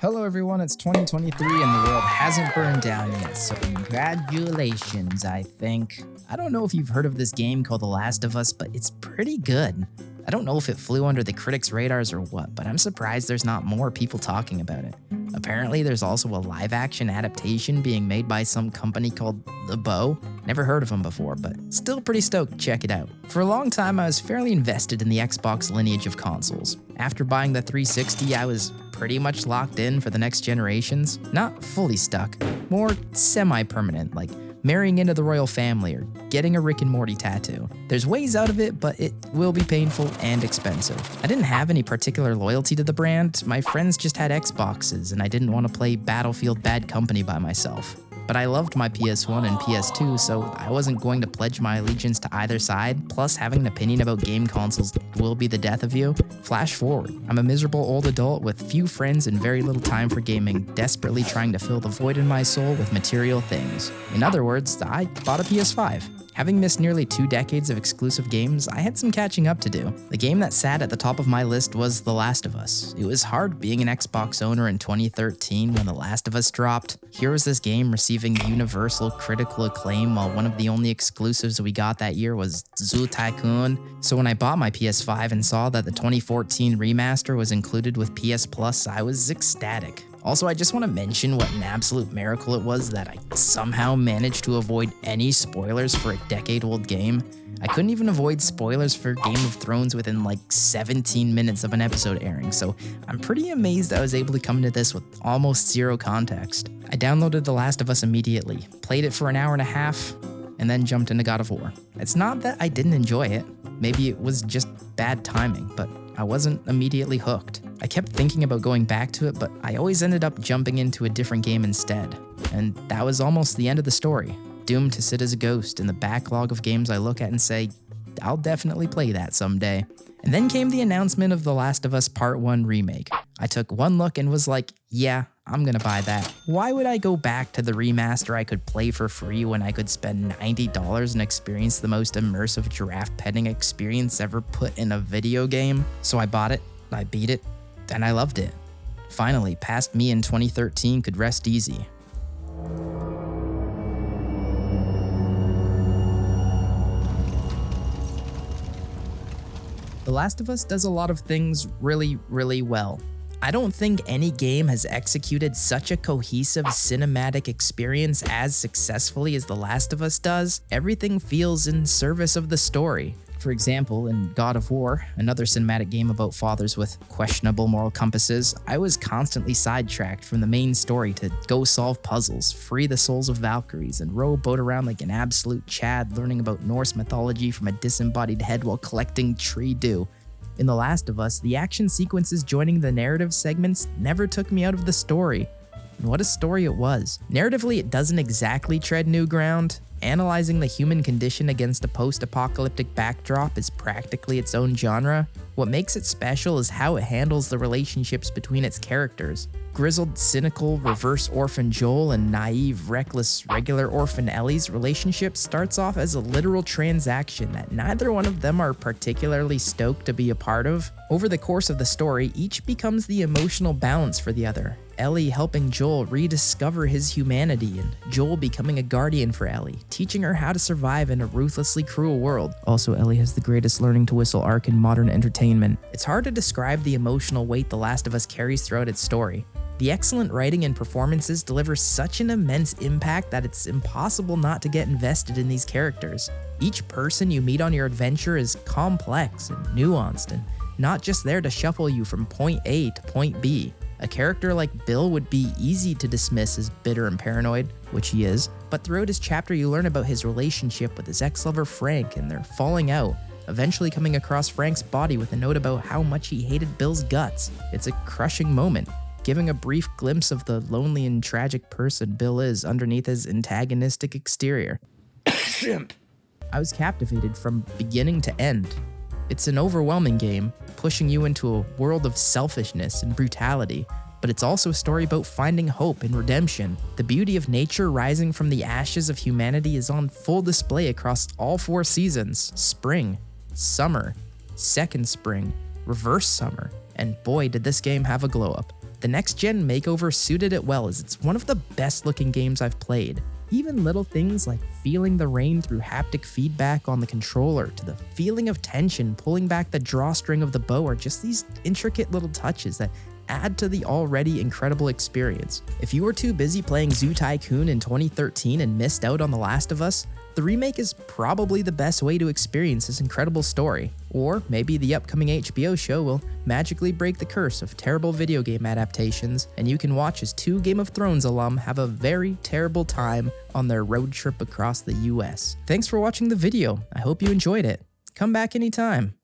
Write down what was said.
Hello everyone, it's 2023 and the world hasn't burned down yet, so congratulations, I think. I don't know if you've heard of this game called The Last of Us, but it's pretty good. I don't know if it flew under the critics' radars or what, but I'm surprised there's not more people talking about it. Apparently, there's also a live-action adaptation being made by some company called The Bow. Never heard of them before, but still pretty stoked to check it out. For a long time, I was fairly invested in the Xbox lineage of consoles. After buying the 360, I was pretty much locked in for the next generations. Not fully stuck, more semi-permanent, like marrying into the royal family or getting a Rick and Morty tattoo. There's ways out of it, but it will be painful and expensive. I didn't have any particular loyalty to the brand. My friends just had Xboxes, and I didn't want to play Battlefield Bad Company by myself. But I loved my PS1 and PS2, so I wasn't going to pledge my allegiance to either side. Plus, having an opinion about game consoles will be the death of you. Flash forward. I'm a miserable old adult with few friends and very little time for gaming, desperately trying to fill the void in my soul with material things. In other words, I bought a PS5. Having missed nearly 2 decades of exclusive games, I had some catching up to do. The game that sat at the top of my list was The Last of Us. It was hard being an Xbox owner in 2013 when The Last of Us dropped. Here was this game receiving universal critical acclaim while one of the only exclusives we got that year was Zoo Tycoon. So when I bought my PS5 and saw that the 2014 remaster was included with PS Plus, I was ecstatic. Also, I just want to mention what an absolute miracle it was that I somehow managed to avoid any spoilers for a decade-old game. I couldn't even avoid spoilers for Game of Thrones within like 17 minutes of an episode airing, so I'm pretty amazed I was able to come into this with almost zero context. I downloaded The Last of Us immediately, played it for an hour and a half, and then jumped into God of War. It's not that I didn't enjoy it, maybe it was just bad timing, but I wasn't immediately hooked. I kept thinking about going back to it, but I always ended up jumping into a different game instead. And that was almost the end of the story, doomed to sit as a ghost in the backlog of games I look at and say, I'll definitely play that someday. And then came the announcement of The Last of Us Part 1 remake. I took one look and was like, yeah, I'm gonna buy that. Why would I go back to the remaster I could play for free when I could spend $90 and experience the most immersive giraffe petting experience ever put in a video game? So I bought it, I beat it, and I loved it. Finally, past me in 2013 could rest easy. The Last of Us does a lot of things really, really well. I don't think any game has executed such a cohesive cinematic experience as successfully as The Last of Us does. Everything feels in service of the story. For example, in God of War, another cinematic game about fathers with questionable moral compasses, I was constantly sidetracked from the main story to go solve puzzles, free the souls of Valkyries, and row a boat around like an absolute Chad learning about Norse mythology from a disembodied head while collecting tree dew. In The Last of Us, the action sequences joining the narrative segments never took me out of the story. And what a story it was. Narratively, it doesn't exactly tread new ground. Analyzing the human condition against a post-apocalyptic backdrop is practically its own genre. What makes it special is how it handles the relationships between its characters. Grizzled, cynical, reverse orphan Joel and naive, reckless, regular orphan Ellie's relationship starts off as a literal transaction that neither one of them are particularly stoked to be a part of. Over the course of the story, each becomes the emotional balance for the other. Ellie helping Joel rediscover his humanity, and Joel becoming a guardian for Ellie, teaching her how to survive in a ruthlessly cruel world. Also, Ellie has the greatest learning to whistle arc in modern entertainment. It's hard to describe the emotional weight The Last of Us carries throughout its story. The excellent writing and performances deliver such an immense impact that it's impossible not to get invested in these characters. Each person you meet on your adventure is complex and nuanced, and not just there to shuffle you from point A to point B. A character like Bill would be easy to dismiss as bitter and paranoid, which he is, but throughout his chapter you learn about his relationship with his ex-lover Frank and their falling out, eventually coming across Frank's body with a note about how much he hated Bill's guts. It's a crushing moment, giving a brief glimpse of the lonely and tragic person Bill is underneath his antagonistic exterior. I was captivated from beginning to end. It's an overwhelming game, pushing you into a world of selfishness and brutality, but it's also a story about finding hope and redemption. The beauty of nature rising from the ashes of humanity is on full display across all 4 seasons: spring, summer, second spring, reverse summer, and boy did this game have a glow up. The next-gen makeover suited it well as it's one of the best-looking games I've played. Even little things like feeling the rain through haptic feedback on the controller to the feeling of tension pulling back the drawstring of the bow are just these intricate little touches that add to the already incredible experience. If you were too busy playing Zoo Tycoon in 2013 and missed out on The Last of Us, the remake is probably the best way to experience this incredible story. Or maybe the upcoming HBO show will magically break the curse of terrible video game adaptations, and you can watch as two Game of Thrones alum have a very terrible time on their road trip across the US. Thanks for watching the video. I hope you enjoyed it. Come back anytime.